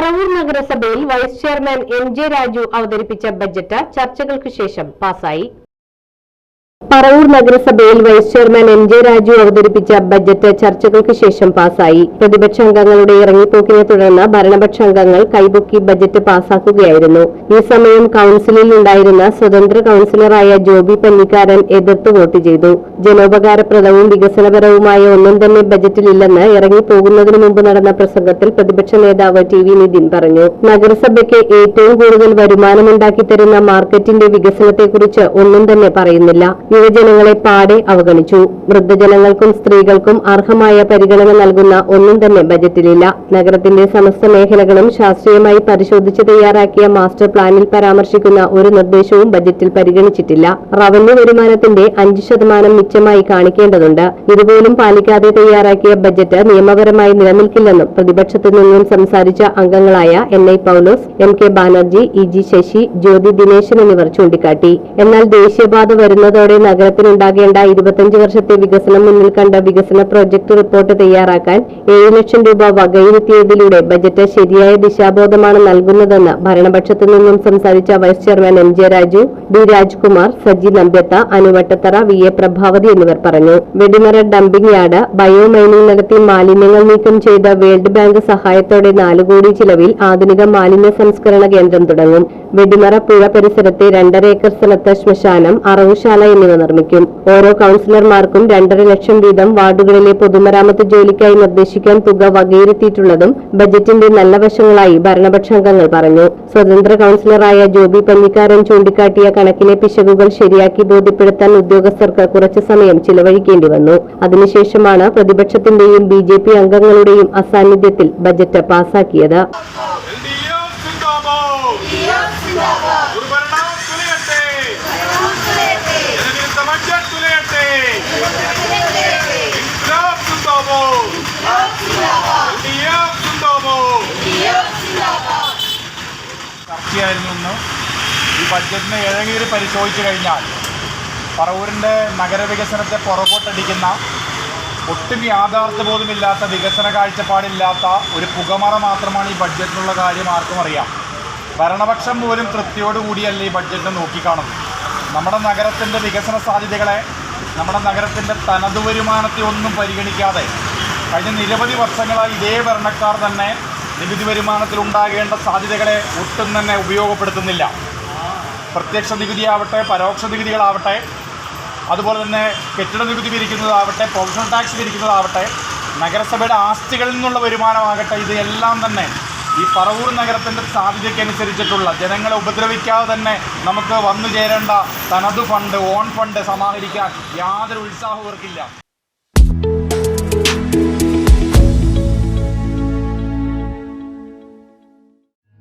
പറവൂർ നഗരസഭയിൽ vice chairman MJ. Raju അവതരിപ്പിച്ച budget ചർച്ചകൾക്ക് ശേഷം പാസായി. പറവൂർ നഗരസഭയിൽ വൈസ് ചെയർമാൻ എം.ജെ. രാജു അവതരിപ്പിച്ച ബജറ്റ് ചർച്ചകൾക്ക് ശേഷം പാസായി. പ്രതിപക്ഷാംഗങ്ങളുടെ ഇറങ്ങിപ്പോക്കിനെ തുടർന്ന് ഭരണപക്ഷാംഗങ്ങൾ കൈപൊക്കി ബജറ്റ് പാസാക്കുകയായിരുന്നു. ഈ സമയം കൌൺസിലിൽ ഉണ്ടായിരുന്ന സ്വതന്ത്ര കൌൺസിലറായ ജോബി പന്നിക്കാരൻ എതിർത്ത് വോട്ട് ചെയ്തു. ജനോപകാരപ്രദവും വികസനപരവുമായ ഒന്നും തന്നെ ബജറ്റിലില്ലെന്ന് ഇറങ്ങിപ്പോകുന്നതിനു മുമ്പ് നടന്ന പ്രസംഗത്തിൽ പ്രതിപക്ഷ നേതാവ് ടി വി നിതിൻ പറഞ്ഞു. നഗരസഭയ്ക്ക് ഏറ്റവും കൂടുതൽ വരുമാനമുണ്ടാക്കി തരുന്ന മാർക്കറ്റിന്റെ വികസനത്തെക്കുറിച്ച് ഒന്നും തന്നെ പറയുന്നില്ല. യുവജനങ്ങളെ പാടെ അവഗണിച്ചു. വൃദ്ധജനങ്ങൾക്കും സ്ത്രീകൾക്കും അർഹമായ പരിഗണന നൽകുന്ന ഒന്നും തന്നെ ബജറ്റിലില്ല. നഗരത്തിന്റെ സമസ്ത മേഖലകളും ശാസ്ത്രീയമായി പരിശോധിച്ച് തയ്യാറാക്കിയ മാസ്റ്റർ പ്ലാനിൽ പരാമർശിക്കുന്ന ഒരു നിർദ്ദേശവും ബജറ്റിൽ പരിഗണിച്ചിട്ടില്ല. റവന്യൂ വരുമാനത്തിന്റെ 5% മിച്ചമായി കാണിക്കേണ്ടതുണ്ട്. ഇതുപോലും പാലിക്കാതെ തയ്യാറാക്കിയ ബജറ്റ് നിയമപരമായി നിലനിൽക്കില്ലെന്നും പ്രതിപക്ഷത്തു നിന്നും സംസാരിച്ച അംഗങ്ങളായ എൻ.ഐ. പൗലോസ്, എം.കെ. ബാനർജി, ഇ.ജി. ശശി, ജ്യോതി ദിനേശൻ എന്നിവർ ചൂണ്ടിക്കാട്ടി. എന്നാൽ ദേശീയപാത വരുന്നതോടെ നഗരത്തിനുണ്ടാകേണ്ട 25 വർഷത്തെ വികസനം മുന്നിൽ കണ്ട വികസന പ്രോജക്ട് റിപ്പോർട്ട് തയ്യാറാക്കാൻ 7 ലക്ഷം രൂപ വകയിരുത്തിയതിലൂടെ ബജറ്റ് ശരിയായ ദിശാബോധമാണ് നൽകുന്നതെന്ന് ഭരണപക്ഷത്തു നിന്നും സംസാരിച്ച vice chairman MJ. Raju, D. Rajkumar, Saji Nambiath, Anuvattathara, VA. Prabhavathi എന്നിവർ പറഞ്ഞു. Vedimara dumping yard, bio mining നടത്തി മാലിന്യങ്ങൾ നീക്കം ചെയ്ത വേൾഡ് ബാങ്ക് സഹായത്തോടെ 4 കോടി ചിലവിൽ ആധുനിക മാലിന്യ സംസ്കരണ കേന്ദ്രം തുടങ്ങും. വെടിമറ പുഴ പരിസരത്തെ 2.5 ഏക്കർ സ്ഥലത്ത് ശ്മശാനം, അറവുശാല എന്നിവ നിർമ്മിക്കും. ഓരോ കൌൺസിലർമാർക്കും 2.5 ലക്ഷം വീതം വാർഡുകളിലെ പൊതുമരാമത്ത് ജോലിക്കായി നിർദ്ദേശിക്കാൻ തുക വകയിരുത്തിയിട്ടുള്ളതും ബജറ്റിന്റെ നല്ല വശങ്ങളായി ഭരണപക്ഷാംഗങ്ങൾ പറഞ്ഞു. സ്വതന്ത്ര കൌൺസിലറായ ജോബി പന്നിക്കാരൻ ചൂണ്ടിക്കാട്ടിയ കണക്കിലെ പിശകുകൾ ശരിയാക്കി ബോധ്യപ്പെടുത്താൻ ഉദ്യോഗസ്ഥർക്ക് കുറച്ചു സമയം ചിലവഴിക്കേണ്ടി വന്നു. അതിനുശേഷമാണ് പ്രതിപക്ഷത്തിന്റെയും ബി.ജെ.പി. അംഗങ്ങളുടെയും അസാന്നിധ്യത്തിൽ ബജറ്റ് പാസാക്കിയത്. ചർച്ചയായിരുന്നു. ഈ ബഡ്ജറ്റിനെ ഏതെങ്കിലും പരിശോധിച്ചു കഴിഞ്ഞാൽ പറവൂരിൻ്റെ നഗരവികസനത്തെ പുറകോട്ടടിക്കുന്ന, ഒട്ടും യാഥാർത്ഥ്യബോധമില്ലാത്ത, വികസന കാഴ്ചപ്പാടില്ലാത്ത ഒരു പുകമറ മാത്രമാണ് ഈ ബഡ്ജറ്റിനുള്ള കാര്യം ആർക്കും അറിയാം. ഭരണപക്ഷം പോലും തൃപ്തിയോടുകൂടിയല്ല ഈ ബഡ്ജറ്റിനെ നോക്കിക്കാണുന്നത്. നമ്മുടെ നഗരത്തിൻ്റെ വികസന സാധ്യതകളെ, നമ്മുടെ നഗരത്തിൻ്റെ തനത് വരുമാനത്തെ ഒന്നും പരിഗണിക്കാതെ കഴിഞ്ഞ നിരവധി വർഷങ്ങളായി ഇതേ ഭരണക്കാർ തന്നെ നികുതി വരുമാനത്തിൽ ഉണ്ടാകേണ്ട സാധ്യതകളെ ഒട്ടും തന്നെ ഉപയോഗപ്പെടുത്തുന്നില്ല. പ്രത്യക്ഷ നികുതിയാവട്ടെ, പരോക്ഷ നികുതികളാവട്ടെ, അതുപോലെ തന്നെ കെട്ടിട നികുതി പിരിക്കുന്നതാവട്ടെ, പ്രൊവിഷണൽ ടാക്സ് പിരിക്കുന്നതാവട്ടെ, നഗരസഭയുടെ ആസ്തികളിൽ നിന്നുള്ള വരുമാനമാകട്ടെ, ഇതെല്ലാം തന്നെ ഈ പറവൂർ നഗരത്തിൻ്റെ സാധ്യതയ്ക്കനുസരിച്ചിട്ടുള്ള, ജനങ്ങളെ ഉപദ്രവിക്കാതെ തന്നെ നമുക്ക് വന്നു ചേരേണ്ട തനത് ഫണ്ട്, ഓൺ ഫണ്ട് സമാഹരിക്കാൻ യാതൊരു ഉത്സാഹവും ഇവർക്കില്ല.